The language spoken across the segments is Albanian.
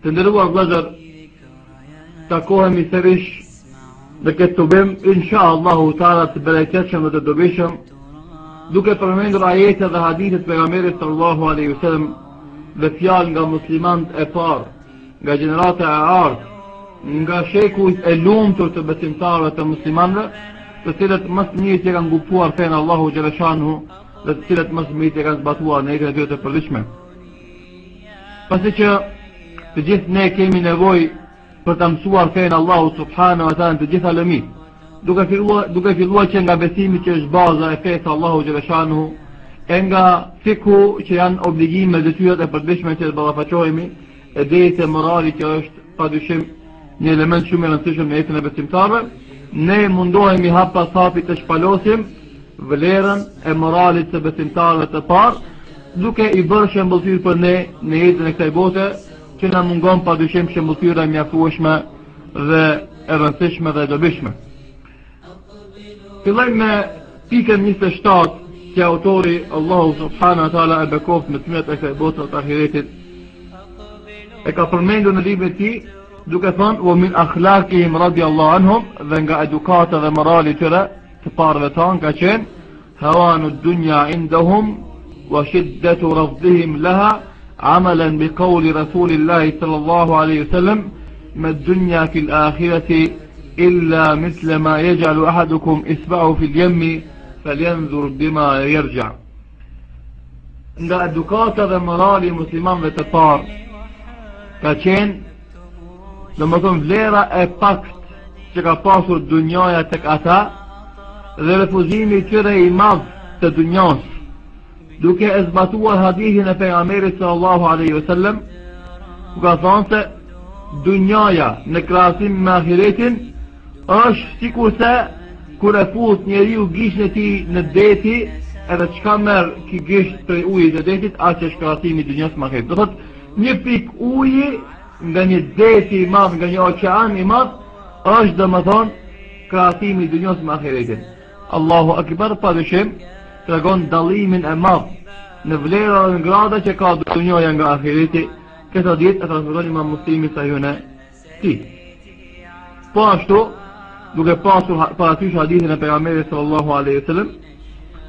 Të nderuar vëllezër, takohemi sërish në këtë tubim, insha Allahu Taala të bereqetshëm dhe të dobishëm, duke përmendur ajete dhe hadithet pejgamberit sallallahu alaihi wasallam dhe fjalë nga muslimanët e parë, nga gjenerata e ardhë, nga shekujt e lumtur të besimtarëve të muslimanëve, të cilët më së miri kanë kuptuar fenë Allahu xhaleshanhu dhe të cilët më së miri kanë zbatuar në jetën e tyre të përditshme. Pasi që të gjithë ne kemi nevojë për të mësuar fenë Allahu subhanahu wa taala të gjitha lëmit, duke filluar që nga besimi që është baza e fesë Allahu xhaleshanhu, e nga fikhu që janë obligime dhe detyrat e përditshme që të ballafaqohemi, e deri te morali që është padyshim një element shumë i rëndësishëm në jetën e besimtarëve. Ne mundohemi hap pas hapi të shpalosim vlerën e moralit të besimtarëve të parë, duke i bërë shembulltyr për ne në jetën e kësaj bote, që na mungon padyshim shembulltyra mjaftueshme dhe e rëndësishme dhe e dobishme. Fillojmë me pikën 27 që autori Allahu subhanahu wa taala e bekoft me tmjet e kësaj bote të ahiretit e ka përmendur në librin e tij, duke thënë: "Wa min akhlaqihim radiyallahu anhum", dhe nga edukata dhe morali i tyre të parëve tanë ka qenë hawanu dunya indahum wa shiddatu rafdihim laha amalan bi qawli rasulillahi sallallahu alaihi wasallam ma ad-dunya fi al-akhirati illa mithla ma yaj'alu ahadukum isba'ahu fi al-yammi falyanzur bima yarja'. Nga edukata dhe morali i muslimanëve të parë ka qenë, dhe më thëmë, vlera e pakt që ka pasur dunjaja tek ata dhe refuzimi i tyre i madh të dunjas, duke e zbatuar hadithin e pejgamberit sallallahu alaihi wasallam, ku ka thënë se dunjaja në krahasim me ahiretin është sikurse kur e fut njeriu gishtën e tij në deti, edhe çka merr ki gisht për ujit e detit, aq është krahasimi i dunjas me ahiretin. Do thotë, një pik uji nga një deti i madh, nga një oqean i madh, është domethënë krahasimi i dunjos me ahiretin. Allahu akbar, padyshim tregon dallimin e madh në vlera dhe në grada që ka dunjoja nga ahireti. Këtë ditë e transmeton Imam Muslimi sahihun e tij. Po ashtu, duke pasur parasysh hadithin e pejgamberit sallallahu alaihi wasallam,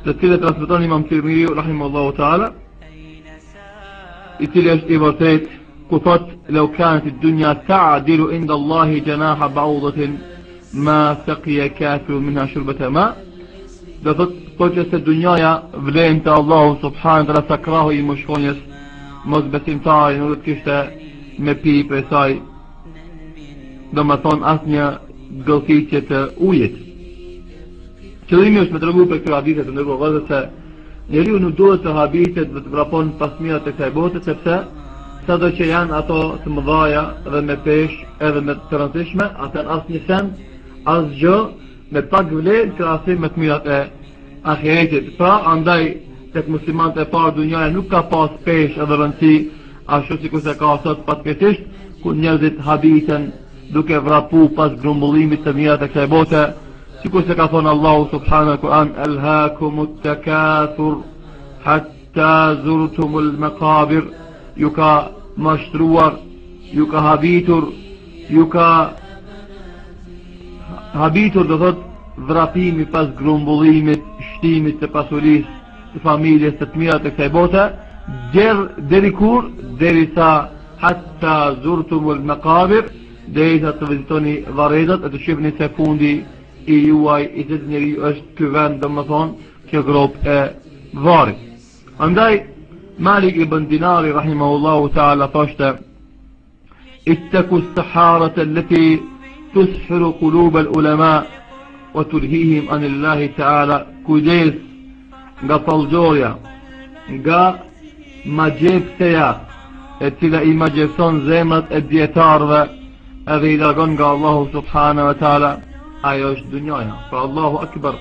të cilët transmeton Imam Tirmidhi rahimahullahu taala, i cili është i vërtetë, ku thot: "Law kanat ad-dunya ta'dilu inda Allahi janaha ba'udatin ma saqiya kafiru minha shurbata ma." Do thot, po që se dunjaja vlen te Allahu subhanahu wa taala sa krahu i moshkonjes, mos besimtari nuk do të kishte me pi për saj, domethënë asnjë gëlltiqje të ujit. Qëllimi është me tregu për këtë hadithe të ndërkohë se njeriu nuk duhet të habitet dhe të vrapon pasmirat e kësaj bote, sepse sado që janë ato të mëdhaja dhe me pesh edhe me të rëndësishme, atë asnjë sen, asgjë me pak vlerë krahasim me të mirat e ahiretit. Pra, andaj tek muslimanët e parë dunjaja nuk ka pas pesh edhe rëndësi ashtu sikur se ka sot fatkeqësisht, ku njerëzit habiten duke vrapu pas grumbullimit të mirat e kësaj bote, sikur se ka thonë Allahu subhanahu wa Quran: "Alhaakumut takathur hatta zurtumul maqabir", ju ka mashtruar, ju ka habitur, do thot vrapimi pas grumbullimit, shtimit të pasurisë, të familjes, të mirat të kësaj bote, deri kur? Derisa hatta zurtumul maqabir, derisa të vizitoni varrezat e të shihni se fundi i juaj i çdo njeri është ky vend, domethënë kjo grop e varrit. Andaj Malik ibn Dinari rahimahullahu ta'ala thoshte: "Ittaku as-saharata allati tushiru qulub al-ulama wa tulhihim an Allah ta'ala", kujdes nga fallxorja, nga magjepseja e cila i magjepson zemrat e dietarëve edhe i largon nga Allahu subhanahu wa ta'ala. Ajo është dunjaja. Pra, Allahu akbar,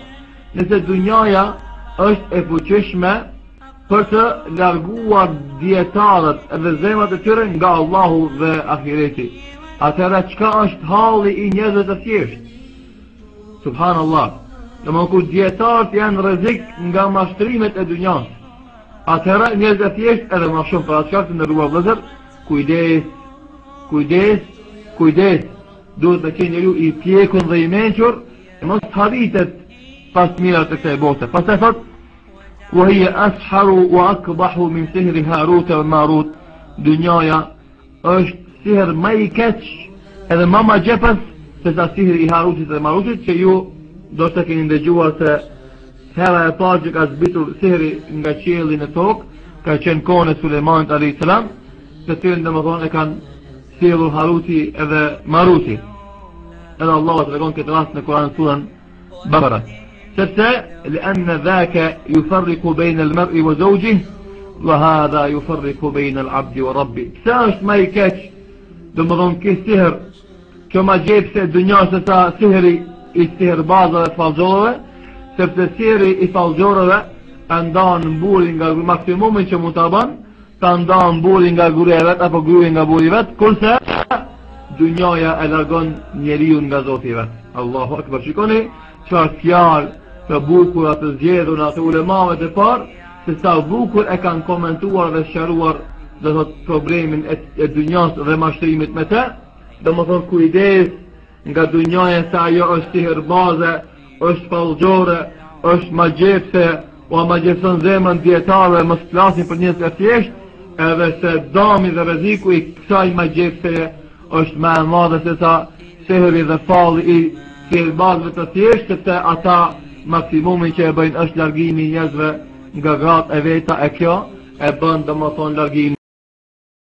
nëse dunjaja është e fuqishme për të larguar dietarët edhe zemrat e tyre nga Allahu dhe ahireti, atëra çka është halli i njerëzve të thjeshtë? Subhanallah. Domethënë kur dietarët janë rrezik nga mashtrimet e dunjas, atëra njerëzit e thjeshtë edhe më shumë për atë çka të ndërruar vëllezër, kujdes, duhet të qenë njeriu I pjekun dhe I mençur, mos habitet pas mirat të kësaj bote. Pastaj thot: "وهي أسحر وأقبح من سحر هاروت وماروت." Dunjaja është sihr më I keq edhe më gjepës se sa sihri I Harutit dhe Marutit, që ju do të keni ndëgjuar se hera e parë që ka zbitur sihri nga qielli në tokë ka qenë kohën e Sulejmanit alayhis salam, të cilën domethënë e kanë sjellur Haruti edhe Maruti. Edhe Allah tregon këtë rast në Kur'an surën Bakara. Sepse لأن ذاك يفرق بين المرء وزوجه وهذا يفرق بين العبد وربه. Sa është më I keq, domethënë ky sihr, kjo më gjep se dunja se sa sihri I sihirbazëve dhe fallxorëve, sepse sihri I fallxorëve ndan burin nga maksimumi që mund ta bën, ta ndan burin nga gruaja vet apo gruaja nga buri vet, kurse dunjaja e largon njeriu nga Zoti vet. Allahu akbar. Shikoni çfarë fjalë të bukura të zgjedhura të ulemave të parë, se sa bukur e kanë komentuar dhe sqaruar do thot problemin e dunjas dhe mashtrimit me të. Domethënë kujdes nga dunjaja se ajo është sihirbaze, është fallxore, është magjepse, o magjepson zemrën dietarëve, mos flasin për njerëz të thjeshtë, edhe se dami dhe rreziku I kësaj magjepse është më I madh se sa sihri dhe falli I sihirbazëve të thjeshtë, sepse ata maksimumi që e bëjnë është largimi I njerëzve nga gratë e veta, e kjo e bën domethënë largimin